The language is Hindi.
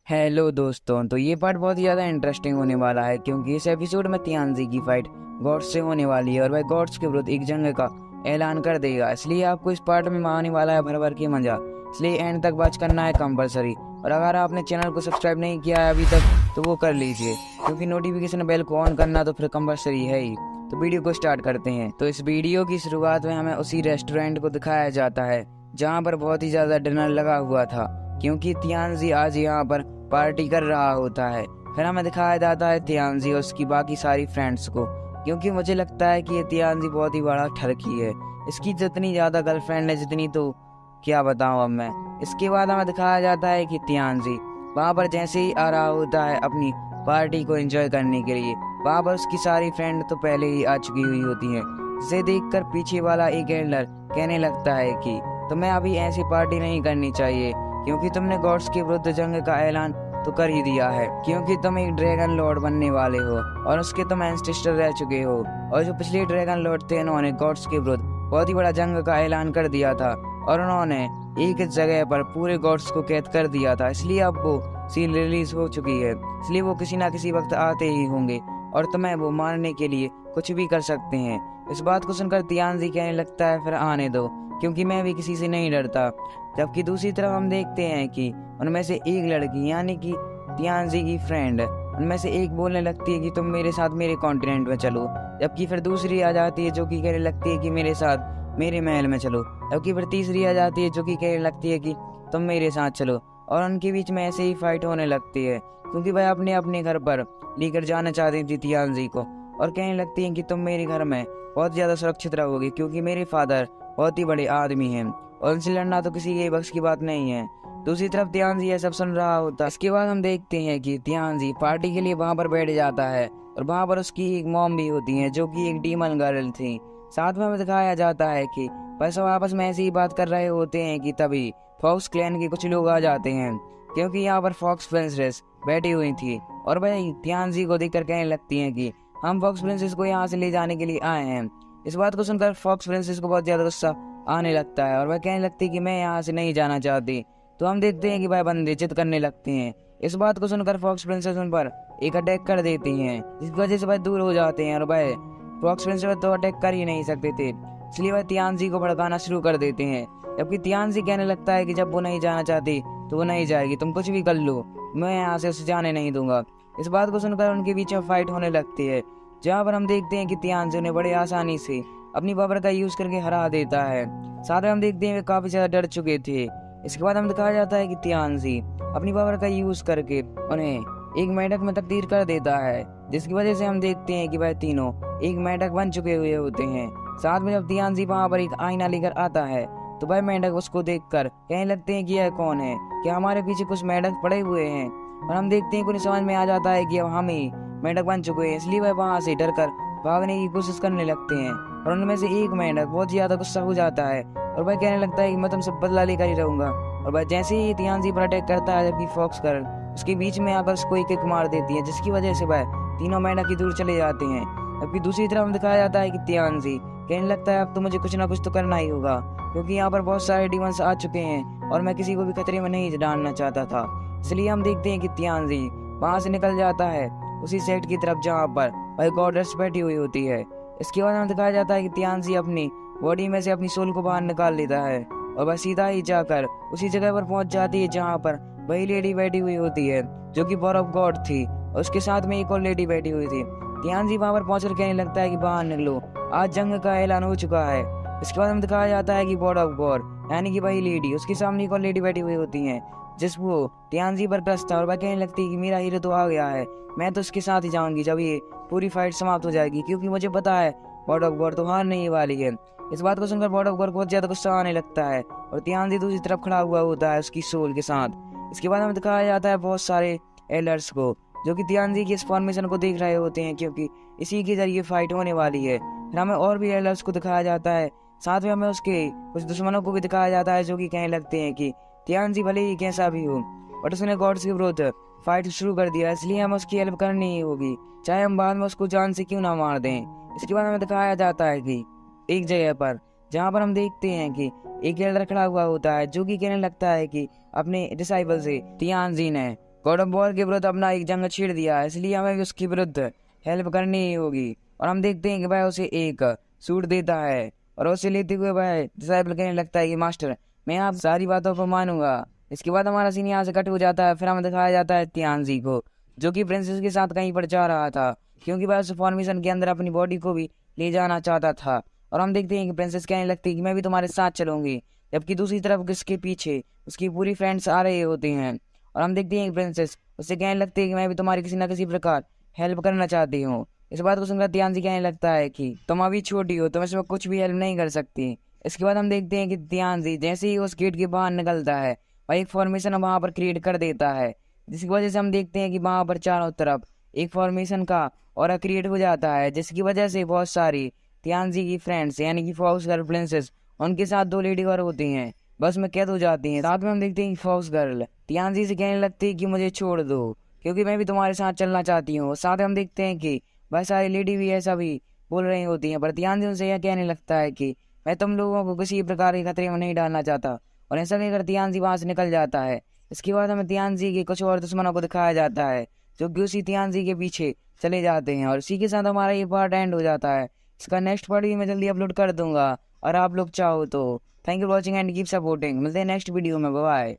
हेलो दोस्तों, तो ये पार्ट बहुत ही ज़्यादा इंटरेस्टिंग होने वाला है क्योंकि इस एपिसोड में तियानजी की फाइट गॉड्स से होने वाली है और वह गॉड्स के विरुद्ध एक जंग का ऐलान कर देगा। इसलिए आपको इस पार्ट में आने वाला है भर भर के मजा, इसलिए एंड तक वॉच करना है कंपलसरी। और अगर आपने चैनल को सब्सक्राइब नहीं किया है अभी तक तो वो कर लीजिए क्योंकि नोटिफिकेशन बेल को ऑन करना तो फिर कंपलसरी है ही। तो वीडियो को स्टार्ट करते हैं। तो इस वीडियो की शुरुआत में हमें उसी रेस्टोरेंट को दिखाया जाता है जहाँ पर बहुत ही ज़्यादा डिनर लगा हुआ था क्योंकि तियानजी आज यहाँ पर पार्टी कर रहा होता है। फिर हमें दिखाया जाता है तियानजी और उसकी बाकी सारी फ्रेंड्स को, क्योंकि मुझे लगता है कि ये तियानजी बहुत ही बड़ा ठरकी है। इसकी जितनी ज़्यादा गर्लफ्रेंड है जितनी तो क्या बताऊँ अब मैं। इसके बाद हमें दिखाया जाता है कि तियानजी वहाँ पर जैसे ही आ रहा होता है अपनी पार्टी को एंजॉय करने के लिए, वहाँ पर उसकी सारी फ्रेंड तो पहले ही आ चुकी हुई होती हैं। जिसे देखकर पीछे वाला एक एल्डर कहने लगता है कि तुम्हें अभी ऐसी पार्टी नहीं करनी चाहिए क्योंकि तुमने गॉड्स के विरुद्ध जंग का ऐलान तो कर ही दिया है, क्योंकि तुम एक ड्रैगन लॉर्ड बनने वाले हो और उसके तुम एंसेस्टर रह चुके हो। और जो पिछले ड्रैगन लॉर्ड थे उन्होंने गॉड्स के विरुद्ध बहुत ही बड़ा जंग का ऐलान कर दिया था और उन्होंने एक जगह पर पूरे गॉड्स को कैद कर दिया था। इसलिए अब वो सील रिलीज हो चुकी है, इसलिए वो किसी ना किसी वक्त आते ही होंगे और तुम्हें वो मारने के लिए कुछ भी कर सकते हैं। इस बात को सुनकर तियानजी कहने लगता है फिर आने दो क्योंकि मैं भी किसी से नहीं डरता। जबकि दूसरी तरफ हम देखते हैं कि उनमें से एक लड़की यानी कि तियानजी की फ्रेंड, उनमें से एक बोलने लगती है कि तुम मेरे साथ मेरे कॉन्टिनेंट में चलो, जबकि फिर दूसरी आ जाती है जो कि कहने लगती है कि मेरे साथ मेरे महल में चलो, जबकि फिर तीसरी आ जाती है जो कि कहने लगती है कि तुम मेरे साथ चलो। और उनके बीच में ऐसे ही फाइट होने लगती है क्योंकि वह अपने अपने घर पर लेकर जाना चाहती थी तियानजी को और कहने लगती है कि तुम मेरे घर में बहुत ज़्यादा सुरक्षित रहोगे क्योंकि मेरे फादर बहुत ही बड़े आदमी हैं और उनसे लड़ना तो किसी के बख्श की बात नहीं है। दूसरी तरफ तियानजी यह सब सुन रहा होता है। इसके बाद हम देखते हैं कि तियानजी पार्टी के लिए वहां पर बैठ जाता है और वहां पर उसकी एक मॉम भी होती है जो कि एक डीमन गर्ल थी। साथ में हमें दिखाया जाता है कि बस वो आपस में ऐसी ही बात कर रहे होते हैं कि तभी फॉक्स क्लैन के कुछ लोग आ जाते हैं क्योंकि यहाँ पर फॉक्स प्रिंसेस बैठी हुई थी और वह तियानजी को देखकर कहने लगती हैं कि हम फॉक्स प्रिंसेस को यहाँ से ले जाने के लिए आए हैं। इस बात को सुनकर फॉक्स प्रिंसेस को बहुत ज्यादा गुस्सा आने लगता है और वह कहने लगती है कि मैं यहाँ से नहीं जाना चाहती। तो हम देखते हैं कि वह बंदे जिद करने लगते हैं। इस बात को सुनकर फॉक्स प्रिंसेस उन पर एक अटैक कर देती हैं जिसकी वजह से वह दूर हो जाते हैं और वह फॉक्स प्रिंसेस तो अटैक कर ही नहीं सकते थे, इसलिए वह तियानजी को भड़काना शुरू कर देते हैं। जबकि तियानजी कहने लगता है कि जब वो नहीं जाना चाहती तो वो नहीं जाएगी, तुम कुछ भी कर लो, मैं यहाँ से उसे जाने नहीं दूंगा। इस बात को सुनकर उनके बीच में फाइट होने लगती है जहाँ पर हम देखते हैं कि तियानजी उन्हें बड़े आसानी से अपनी पावर का यूज करके हरा देता है। साथ में हम देखते हैं वे काफी ज्यादा डर चुके थे। इसके बाद हम दिखाया जाता है कि तियानजी अपनी पावर का यूज करके उन्हें एक मेंढक में तब्दील कर देता है, जिसकी वजह से हम देखते हैं कि वह तीनों एक मेंढक बन चुके हुए होते हैं। साथ में जब तियानजी वहां पर एक आईना लेकर आता है तो वह मेंढक उसको देखकर कहने लगते हैं कि यह कौन है, क्या हमारे पीछे कुछ मेंढक पड़े हुए हैं। और हम देखते हैं कि उन्हें समझ में आ जाता है कि अब हम ही मेंढक बन चुके हैं, इसलिए वह वहां से डरकर भागने की कोशिश करने लगते हैं। और उनमें से एक मेंढक बहुत ज्यादा गुस्सा हो जाता है और वह कहने लगता है कि मैं तुमसे बदला लेकर ही रहूंगा। और वह जैसे ही तियानजी पर अटैक करता है जबकि फॉक्स गर्ल उसके बीच में आकर उसको एक एक मार देती है, जिसकी वजह से वह तीनों मेंढक की दूर चले जाते हैं। जबकि दूसरी तरफ दिखाया जाता है कि तियानजी कहने लगता है अब तो मुझे कुछ ना कुछ तो करना ही होगा क्योंकि यहाँ पर बहुत सारे डीमंस आ चुके हैं और मैं किसी को भी खतरे में नहीं डालना चाहता था। इसलिए हम देखते हैं कि तियानजी वहां से निकल जाता है उसी सेट की तरफ जहाँ पर वह गॉडेस बैठी हुई होती है। इसके बाद हमें दिखाया जाता है कि तियानजी अपनी बॉडी में से अपनी सोल को बाहर निकाल लेता है और वह सीधा ही जाकर उसी जगह पर पहुंच जाती है जहाँ पर वही लेडी बैठी हुई होती है जो कि पावर ऑफ गॉड थी और उसके साथ में एक और लेडी बैठी हुई थी। तियानजी वहां पर पहुंचकर कहने लगता है कि बाहर निकलो, आज जंग का ऐलान हो चुका है। इसके बाद हमें दिखाया जाता है कि गॉड ऑफ गॉड यानी कि वही लेडी उसके सामने एक और लेडी बैठी हुई होती है जिस वो तियानजी पर क्रश था और वह कहने लगती है कि मेरा हीरो तो आ गया है, मैं तो उसके साथ ही जाऊंगी जब ये पूरी फाइट समाप्त हो जाएगी क्योंकि मुझे पता है गॉड ऑफ गॉड तो हारने ही वाली है। इस बात को सुनकर गॉड ऑफ गॉड को बहुत ज्यादा गुस्सा आने लगता है और तियानजी दूसरी तरफ खड़ा हुआ होता है उसकी सोल के साथ। इसके बाद हमें दिखाया जाता है बहुत सारे एल्डर्स को जो कि तियानजी की इस फॉर्मेशन को देख रहे होते हैं क्योंकि इसी के जरिए फाइट होने वाली है। फिर हमें और भी एल्डर्स को दिखाया जाता है, साथ में हमें उसके कुछ दुश्मनों को भी दिखाया जाता है जो कि कहने लगते हैं कि तियानजी भले ही कैसा भी हो बट उसने गॉड्स के विरुद्ध फाइट शुरू कर दिया, इसलिए हमें उसकी हेल्प करनी ही होगी चाहे हम बाद में उसको जान से क्यों ना मार दें। इसके बाद हमें दिखाया जाता है कि एक जगह पर जहाँ पर हम देखते हैं कि एक एल्डर खड़ा हुआ होता है जो कि कहने लगता है कि अपने डिसाइबल से तियानजी ने गॉड ऑफ वॉर के विरुद्ध अपना एक जंग छेड़ दिया है, इसलिए हमें भी उसके विरुद्ध हेल्प करनी ही होगी। और हम देखते हैं कि वह उसे एक सूट देता है और उसे लेते हुए वह डिसाइबल कहने लगता है कि मास्टर मैं आप सारी बातों पर मानूंगा। इसके बाद हमारा सीन यहाँ से कट हो जाता है। फिर हमें दिखाया जाता है तियानजी को, जो कि प्रिंसेस के साथ कहीं पर जा रहा था, क्योंकि वह उस फॉर्मेशन के अंदर अपनी बॉडी को भी ले जाना चाहता था। और हम देखते हैं कि प्रिंसेस कहने लगती है कि मैं भी तुम्हारे साथ चलूंगी, जबकि दूसरी तरफ उसके पीछे उसकी पूरी फ्रेंड्स आ रहे होते हैं। और हम देखते हैं कि प्रिंसेस उससे कहने लगती है कि मैं भी तुम्हारी किसी न किसी प्रकार हेल्प करना चाहती हूँ। इस बात को सुनकर तियानजी कहने लगता है कि तुम अभी छोटी हो, तुम इसमें कुछ भी हेल्प नहीं कर सकती। इसके बाद हम देखते हैं कि तियानजी जैसे ही उस गेट के बाहर निकलता है, वह एक फॉर्मेशन वहां पर क्रिएट कर देता है, जिसकी वजह से हम देखते हैं कि वहां पर चारों तरफ एक फॉर्मेशन का और क्रिएट हो जाता है, जिसकी वजह से बहुत सारी तियानजी की फ्रेंड्स यानी कि फॉक्स गर्ल प्रिंसेस उनके साथ दो लेडी गर्ल होती हैं, बस में कैद हो जाती हैं। साथ में हम देखते हैं कि फॉक्स गर्ल तियानजी से कहने लगती है कि मुझे छोड़ दो, क्योंकि मैं भी तुम्हारे साथ चलना चाहती हूँ। साथ में हम देखते हैं कि वह सारी लेडी भी ऐसा भी बोल रही होती हैं, पर तियानजी उनसे यह कहने लगता है कि मैं तुम लोगों को किसी प्रकार के खतरे में नहीं डालना चाहता। और ऐसा कहकर तियानजी वहां से निकल जाता है। इसके बाद हमें तियानजी के कुछ और दुश्मनों को दिखाया जाता है, जो कि उसी तियानजी के पीछे चले जाते हैं। और इसी के साथ हमारा ये पार्ट एंड हो जाता है। इसका नेक्स्ट पार्ट भी मैं जल्दी अपलोड कर दूंगा, और आप लोग चाहो तो। Thank you for watching and keep supporting. मिलते हैं नेक्स्ट वीडियो में, बाय।